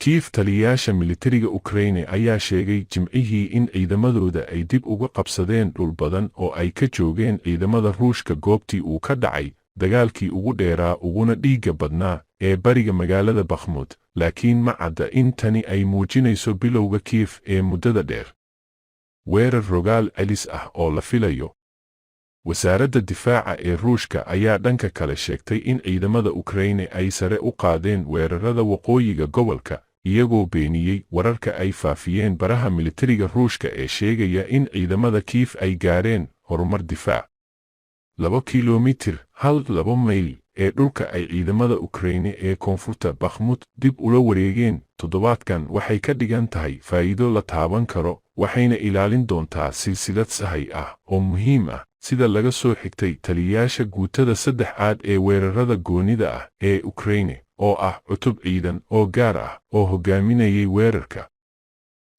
Kiev taliyayaasha militariga Ukraine ayaa sheegay Jimcihii in ciidamadooda ay dib uga qabsadeen dhul badan oo ay ka joogeen ciidamada Ruushka goobtii uu ka dhacay dagaalkii ugu dheeraa uguna dhiigga badnaa ee bariga magaalada Bakhmut, laakiin ma cadda in tani ay muujinayso bilowga Kiev ee muddada dheer. Weerar rogaal celis ah oo la filayo. Wasaaradda difaaca ee Ruushka ayaa dhanka kale sheegtay in ciidamada Ukraine ay sare u qaadeen weerarada waqooyiga gobolka, iyagoo beeniyey wararka ay faafiyeen baraha militariga Ruushka ee sheegaya in ciidamada Kiev ay gaareen horumar difaac. 2 kiiloomitir (2 mayl) ee dhulka ay ciidamada Ukraine ee koonfurta Bakhmut dib ula wareegeen toddobaadkan waxay ka dhigan tahay faa'iido la taaban karo, waxayna ilaalin doontaa silsilad sahay ah oo muhiim ah, sida laga soo xigtay taliyayaasha guutada 3aad ee weerarada goonida ah ee Ukraine, oo ah cutub ciidan oo gaar ah oo hogaaminayay weerarka.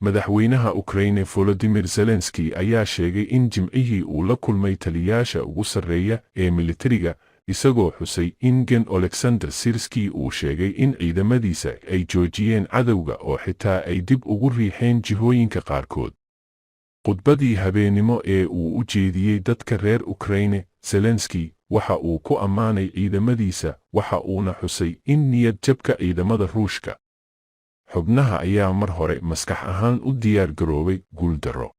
Madaxweynaha Ukraine Volodymyr Zelensky ayaa sheegay in Jimcihii uu la kulmay taliyayaasha ugu sarreeya ee militariga, isagoo xusay in Gen Oleksandr Syrskyi uu sheegay in ciidamadiisa ay joojiyeen cadowga oo xitaa ay dib ugu riixeen jihooyinka qaarkood. Khudbadii habeenimo ee uu u jeediyey dadka reer Ukraine, Zelensky waxa uu ku ammaanay ciidamadiisa, waxa uuna xusay in niyad jabka ciidamada Ruushka. Xubnaha ayaa mar hore maskax ahaan u diyaar garoobay guuldarro.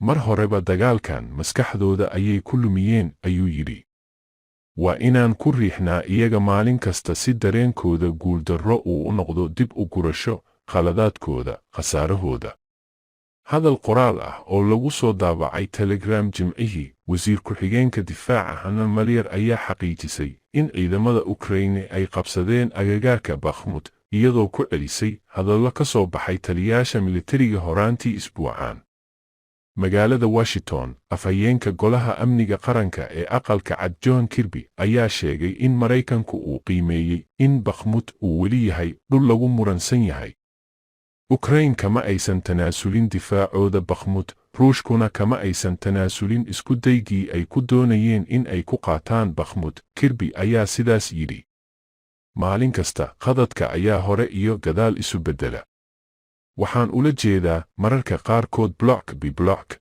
Mar horeba dagaalkan maskaxdooda ayay ku lumiyeen, ayuu yidhi. Waa inaan ku riixnaa iyaga maalin kasta si dareenkooda guuldarro uu u noqdo dib u gurasho khaladaadkooda, khasaarahooda. Hadal qoraal ah oo lagu soo daabacay Telegram Jimcihii, wasiir ku-xigeenka difaaca Hanna Maliar ayaa xaqiijisay in ciidamada Ukraine ay qabsadeen agagaarka Bakhmut, iyadoo ku celisay hadallo ka soo baxay taliyayaasha militariga horaantii isbuucan. Magaalada Washington, afhayeenka golaha amniga qaranka ee aqalka cad John Kirby ayaa sheegay in Maraykanku uu qiimeeyey in Bakhmut uu weli yahay dhul lagu muransan yahay. Ukraine kama aysan tanaasulin difaacooda Bakhmut, Ruushkuna kama aysan tanaasulin isku daygii ay ku doonayeen in ay ku qaataan Bakhmut, Kirby ayaa sidaas yidhi. Maalin kasta khadadka ayaa hore iyo gadaal isu beddela. Waxaan ula jeedaa mararka qaarkood block by block,